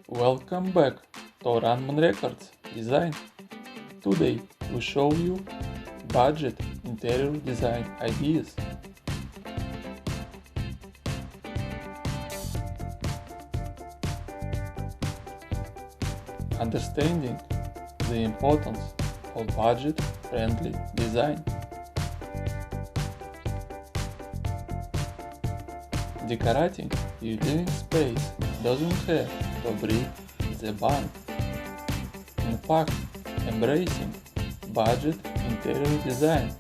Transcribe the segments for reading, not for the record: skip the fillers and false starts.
Welcome back to RunmanReCords design. Today we show you budget interior design ideas. Understanding the importance of budget-friendly design. Decorating your living space doesn't have to break the bank. In fact, embracing budget interior design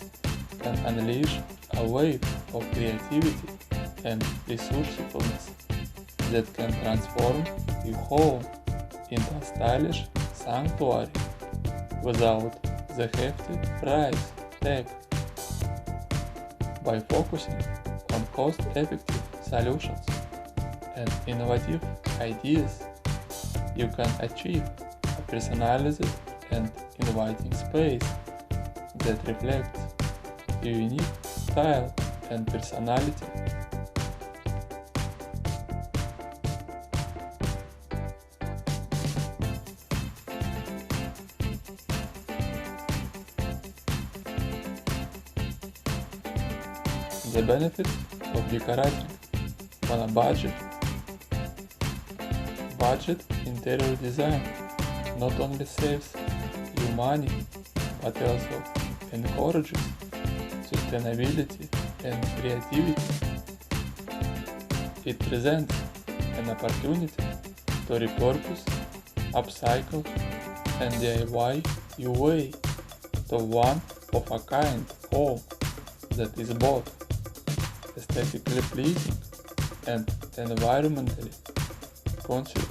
can unleash a wave of creativity and resourcefulness that can transform your home into a stylish sanctuary without the hefty price tag. By focusing on cost-effective solutions and innovative ideas, you can achieve a personalized and inviting space that reflects your unique style and personality. The benefits of decorating on a budget. Budget interior design not only saves you money but also encourages sustainability and creativity. It presents an opportunity to repurpose, upcycle, and DIY your way to one of a kind home that is both aesthetically pleasing and environmentally conscious.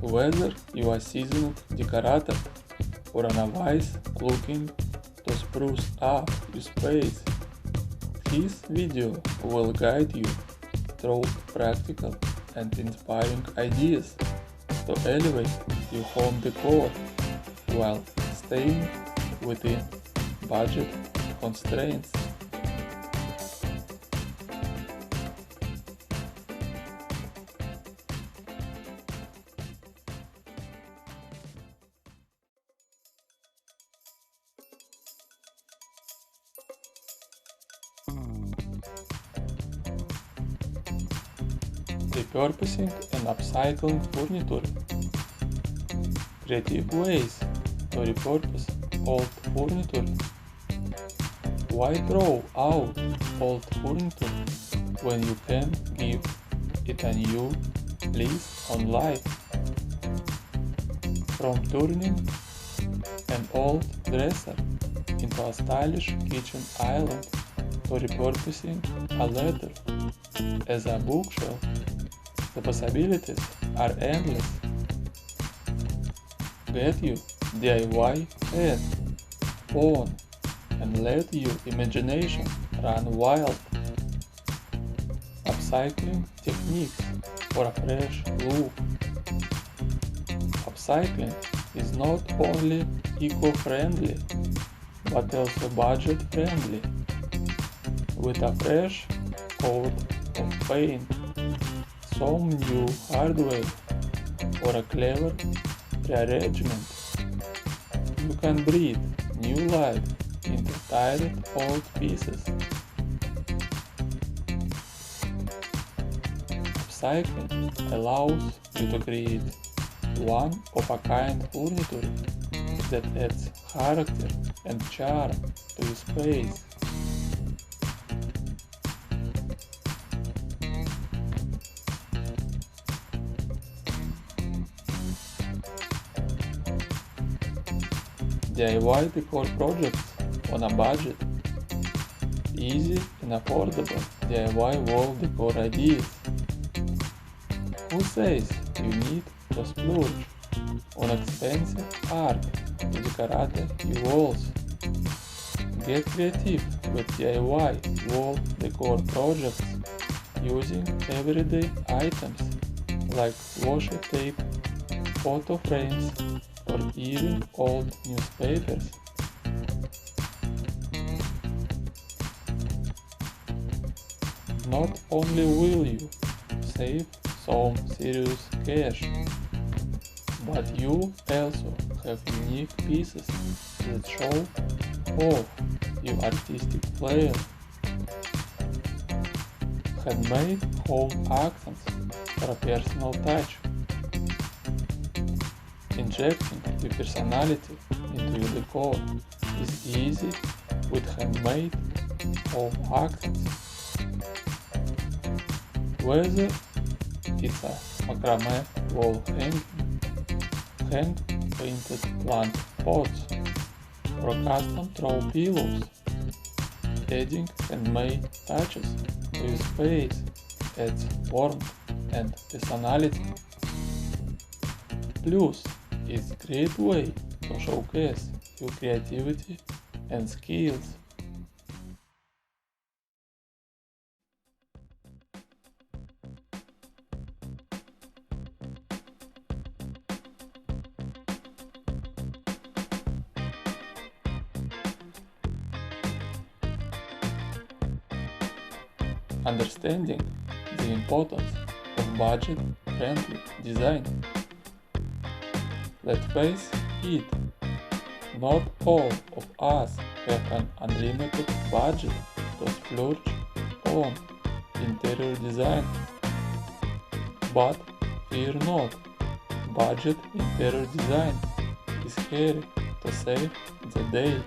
Whether you are a seasoned decorator or a novice looking to spruce up your space, this video will guide you through practical and inspiring ideas to elevate your home decor while staying within budget constraints. Repurposing and upcycling furniture. Creative ways to repurpose old furniture. Why throw out old furniture when you can give it a new lease on life? From turning an old dresser into a stylish kitchen island to repurposing a leather as a bookshelf, the possibilities are endless. Get your DIY head on and let your imagination run wild. Upcycling techniques for a fresh look. Upcycling is not only eco-friendly but also budget-friendly. With a fresh coat of paint, some new hardware, or a clever rearrangement, you can breathe new life into tired old pieces. Upcycling allows you to create one-of-a-kind furniture that adds character and charm to your space. DIY decor projects on a budget. Easy and affordable DIY wall decor ideas. Who says you need to splurge on expensive art to decorate your walls? Get creative with DIY wall decor projects using everyday items like washi tape, photo frames, or even old newspapers. Not only will you save some serious cash, but you also have unique pieces that show off your artistic flair. Handmade home accents for a personal touch. Injecting your personality into your decor is easy with handmade home accents. Whether it's a macrame wall hanging, hand-painted plant pots, or custom throw pillows, adding handmade touches to your space adds warmth and personality. Plus, it's a great way to showcase your creativity and skills. Understanding the importance of budget-friendly design. Let's face it, not all of us have an unlimited budget to splurge on interior design. But fear not, budget interior design is here to save the day.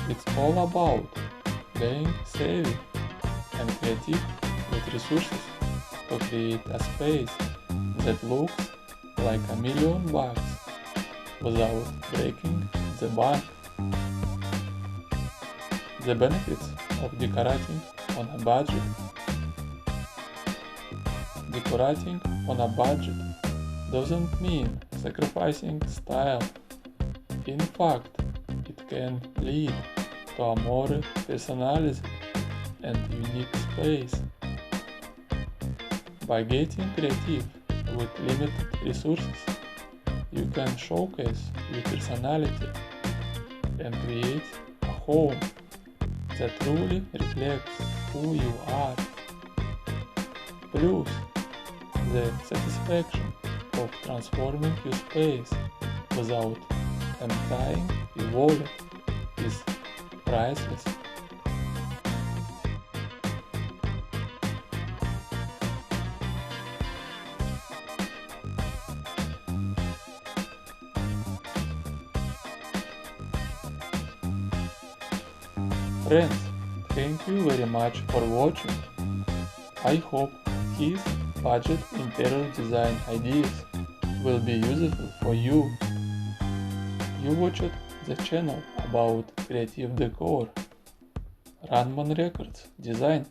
It's all about being savvy and creative with resources to create a space that looks like $1,000,000 without breaking the bank. The benefits of decorating on a budget. Decorating on a budget doesn't mean sacrificing style. In fact, it can lead to a more personalized and unique space. By getting creative with limited resources, you can showcase your personality and create a home that truly reflects who you are. Plus, the satisfaction of transforming your space without emptying your wallet is priceless. Friends, thank you very much for watching. I hope these budget interior design ideas will be useful for you. You watched the channel about creative decor, RunmanReCords Design.